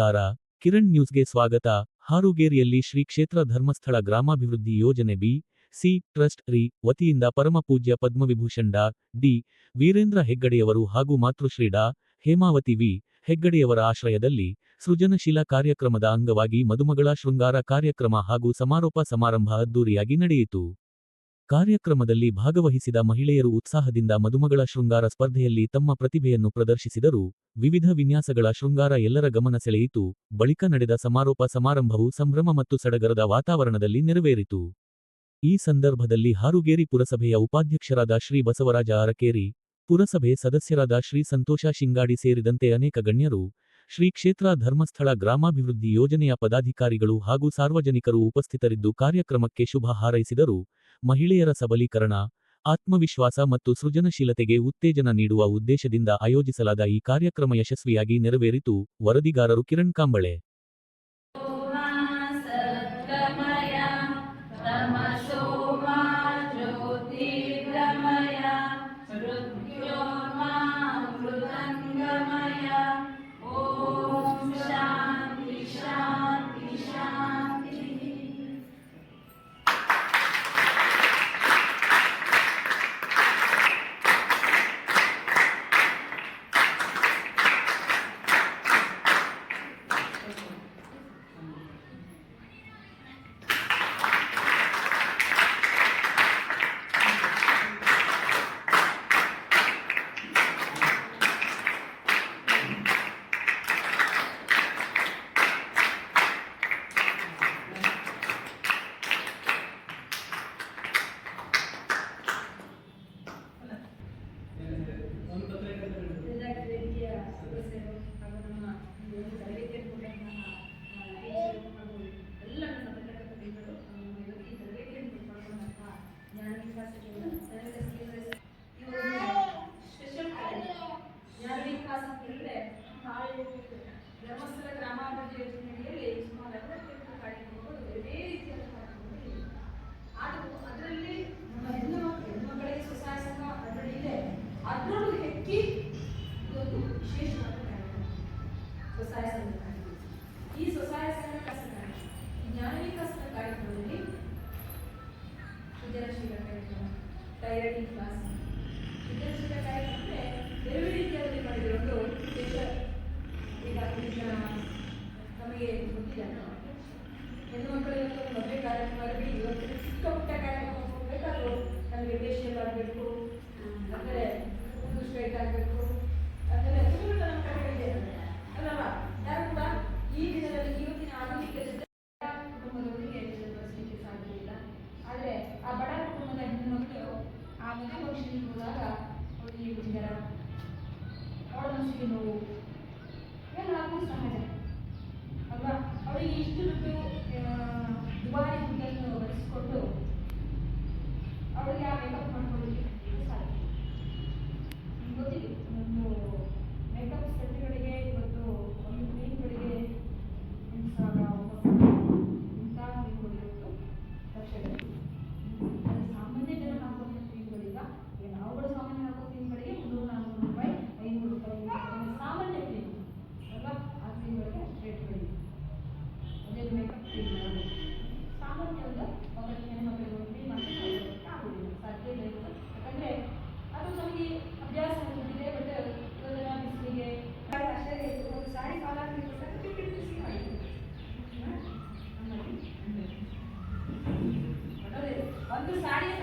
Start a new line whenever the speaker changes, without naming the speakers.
ನಮಸ್ಕಾರ. ಕಿರಣ್ ನ್ಯೂಸ್ಗೆ ಸ್ವಾಗತ. ಹಾರುಗೇರಿಯಲ್ಲಿ ಶ್ರೀ ಕ್ಷೇತ್ರ ಧರ್ಮಸ್ಥಳ ಗ್ರಾಮಾಭಿವೃದ್ಧಿ ಯೋಜನೆ ಬಿ.ಸಿ. ಟ್ರಸ್ಟ್ ರಿ ವತಿಯಿಂದ ಪರಮಪೂಜ್ಯ ಪದ್ಮವಿಭೂಷಣ್ ಡಾ. ಡಿ. ವೀರೇಂದ್ರ ಹೆಗ್ಗಡೆಯವರು ಹಾಗೂ ಮಾತೃಶ್ರೀ ಡಾ. ಹೇಮಾವತಿ ವಿ. ಹೆಗ್ಗಡೆಯವರ ಆಶ್ರಯದಲ್ಲಿ ಸೃಜನಶೀಲ ಕಾರ್ಯಕ್ರಮದ ಅಂಗವಾಗಿ ಮದುಮಗಳ ಶೃಂಗಾರ ಕಾರ್ಯಕ್ರಮ ಹಾಗೂ ಸಮಾರೋಪ ಸಮಾರಂಭ ಅದ್ದೂರಿಯಾಗಿ ನಡೆಯಿತು. ಕಾರ್ಯಕ್ರಮದಲ್ಲಿ ಭಾಗವಹಿಸಿದ ಮಹಿಳೆಯರು ಉತ್ಸಾಹದಿಂದ ಮದುಮಗಳ ಶೃಂಗಾರ ಸ್ಪರ್ಧೆಯಲ್ಲಿ ತಮ್ಮ ಪ್ರತಿಭೆಯನ್ನು ಪ್ರದರ್ಶಿಸಿದರು. ವಿವಿಧ ವಿನ್ಯಾಸಗಳ ಶೃಂಗಾರ ಎಲ್ಲರ ಗಮನ ಸೆಳೆಯಿತು. ಬಳಿಕ ನಡೆದ ಸಮಾರೋಪ ಸಮಾರಂಭವು ಸಂಭ್ರಮ ಮತ್ತು ಸಡಗರದ ವಾತಾವರಣದಲ್ಲಿ ನೆರವೇರಿತು. ಈ ಸಂದರ್ಭದಲ್ಲಿ ಹಾರುಗೇರಿ ಪುರಸಭೆಯ ಉಪಾಧ್ಯಕ್ಷರಾದ ಶ್ರೀ ಬಸವರಾಜ ಅರಕೇರಿ, ಪುರಸಭೆ ಸದಸ್ಯರಾದ ಶ್ರೀ ಸಂತೋಷ ಶಿಂಗಾಡಿ ಸೇರಿದಂತೆ ಅನೇಕ ಗಣ್ಯರು, ಶ್ರೀ ಕ್ಷೇತ್ರ ಧರ್ಮಸ್ಥಳ ಗ್ರಾಮಾಭಿವೃದ್ಧಿ ಯೋಜನೆಯ ಪದಾಧಿಕಾರಿಗಳು ಹಾಗೂ ಸಾರ್ವಜನಿಕರು ಉಪಸ್ಥಿತರಿದ್ದು ಕಾರ್ಯಕ್ರಮಕ್ಕೆ ಶುಭ ಹಾರೈಸಿದರು. ಮಹಿಳೆಯರ ಸಬಲೀಕರಣ, ಆತ್ಮವಿಶ್ವಾಸ ಮತ್ತು ಸೃಜನಶೀಲತೆಗೆ ಉತ್ತೇಜನ ನೀಡುವ ಉದ್ದೇಶದಿಂದ ಆಯೋಜಿಸಲಾದ ಈ ಕಾರ್ಯಕ್ರಮ ಯಶಸ್ವಿಯಾಗಿ ನೆರವೇರಿತು. ವರದಿಗಾರರು ಕಿರಣ್ ಕಾಂಬಳೆ.
ಧರ್ಮಸ್ಥಳ ಗ್ರಾಮಾಭಿವೃದ್ಧಿ ಯೋಜನೆಯಲ್ಲಿ ಸುಮಾರು 60 ಕಾರ್ಯಕ್ರಮಗಳು ಬೇರೆ ರೀತಿಯಾದ ಕಾರ್ಯಕ್ರಮಗಳು ಅದರಲ್ಲಿ ನಮ್ಮ ಹೆಣ್ಣುಮಕ್ಕಳಿಗೆ ಸ್ವಸಹಾಯ ಸಂಘ ಅದರಲ್ಲಿ ಇದೆ. ಅದರಲ್ಲೂ ಹೆಚ್ಚಿ ಇದೊಂದು ವಿಶೇಷವಾದ ಕಾರ್ಯಕ್ರಮ ಸ್ವಸಹಾಯ ಸಂಘ ಕಾರ್ಯಕ್ರಮ. ಈ ಸ್ವಸಹಾಯ ಸಂಘ ಕಾರ್ಯಕ್ರಮ ಜ್ಞಾನ ವಿಕಾಸದ ಕಾರ್ಯಕ್ರಮದಲ್ಲಿ ಸೃಜನಶೀಲ ಕಾರ್ಯಕ್ರಮ, ಟೈಲರಿಂಗ್ ಕ್ಲಾಸ್, ಸೃಜನಶೀಲ ಕಾರ್ಯಕ್ರಮ ಬೇರೆ ರೀತಿಯಾದಲ್ಲಿ ಮಾಡಿರೋದು ನಮಗೆ ಗೊತ್ತಿಲ್ಲ. ಹೆಣ್ಣು ಮಕ್ಕಳು ಇವತ್ತು ಮದುವೆ ಕಾರ್ಯಕ್ರಮದಲ್ಲಿ ಇವತ್ತು ಚಿಕ್ಕ ಪುಟ್ಟ ಕಾರ್ಯಕ್ರಮ ಹೋಗಬೇಕಾದ್ರೂ ನಮಗೆ ಫೇಶಿಯಲ್ ಆಗಬೇಕು, ಆಮೇಲೆ ಕೂದಲು ಸ್ಟ್ರೈಟ್ ಆಗಬೇಕು, ಆಮೇಲೆ ತುಂಬ ನಮ್ಮ ಕಡೆಗಳಿದೆ ಅಲ್ಲವಾ? ಯಾರು ಕೂಡ ಈ ದಿನದಲ್ಲಿ ಇವತ್ತಿನ ಆಧುನಿಕ ಕುಟುಂಬದವರಿಗೆ ಬಳಸಲಿಕ್ಕೆ ಸಾಧ್ಯವಿಲ್ಲ. ಆದರೆ ಆ ಬಡ ಕುಟುಂಬದ ಹೆಣ್ಣು ಮಕ್ಕಳು ಆ ಮದುವೆ ಫಂಕ್ಷನ್ಗೆ ಹೋದಾಗ ಅವರಿಗೆ ಜ್ವರ, ಒಳಮನಸ್ಸಿಗೆ ನೋವು ಎಲ್ಲವೂ ಸಹಜ ಅಲ್ವಾ? ಅವರಿಗೆ ಇಷ್ಟು ದುಡ್ಡು ದುಬಾರಿ ದುಡ್ಡನ್ನು ಬಳಸಿಕೊಂಡು ಅವರಿಗೆ ಆ ಮೇಕಪ್ ಮಾಡ್ಕೊಳ್ಳಲಿಕ್ಕೆ ಸಾಧ್ಯ. ಗೊತ್ತಿದೆ, ಒಂದು ಮೇಕಪ್ ಸೆಟ್ಗಳಿಗೆ ಇವತ್ತು ಒಂದು ಕ್ರೀಮ್ಗಳಿಗೆ 1,000 ಇಂಥ ಕ್ರೀಮ್ಗಳು ಇವತ್ತು ಲಕ್ಷಗಳು. ಅದು ಸಾಮಾನ್ಯ ಜನ ಹಾಕುವಂಥ ಕ್ರೀಮ್ಗಳೀಗ ನಾವುಗಳು ಸಾಮಾನ್ಯ ಹಾಕೋ ಕ್ರೀಮ್ಗಳಿಗೆ 300-400 ರೂಪಾಯಿ, 500 ರೂಪಾಯಿ ಸಾಮಾನ್ಯ ಕ್ರೀಮ್ ಅಲ್ವಾ? ಆ ಕ್ರೀಮ್ಗಳಿಗೆ ರೇಟ್ಗಳಿವೆ. ಅದೇ ಮೇಕಪ್ ಕ್ರೀಮ್ ಸಾಮಾನ್ಯ ಒಂದು ಮಕ್ಕಳಿಗೆ ಹೆಣ್ಮಕ್ಳಿಗೆ ಒಂದು ಕ್ರೀಮ್ ಹಾಕಿ ಆಗುವುದಿಲ್ಲ, ಸಾಧ್ಯ ಇಲ್ಲ. ಯಾಕಂದರೆ ಅದು ನಮಗೆ ಅಭ್ಯಾಸ ಆಗಿಬಿಟ್ಟಿದೆ. ಬಟ್ ಇವತ್ತಿನ ಬಿಸಿಲಿಗೆ ಅಷ್ಟೇ ಒಂದು ಸಾಡಿ ಕಾಲ ಬಿಸಿ ಮಾಡಿದೆ ಒಂದು ಸಾಡಿಯ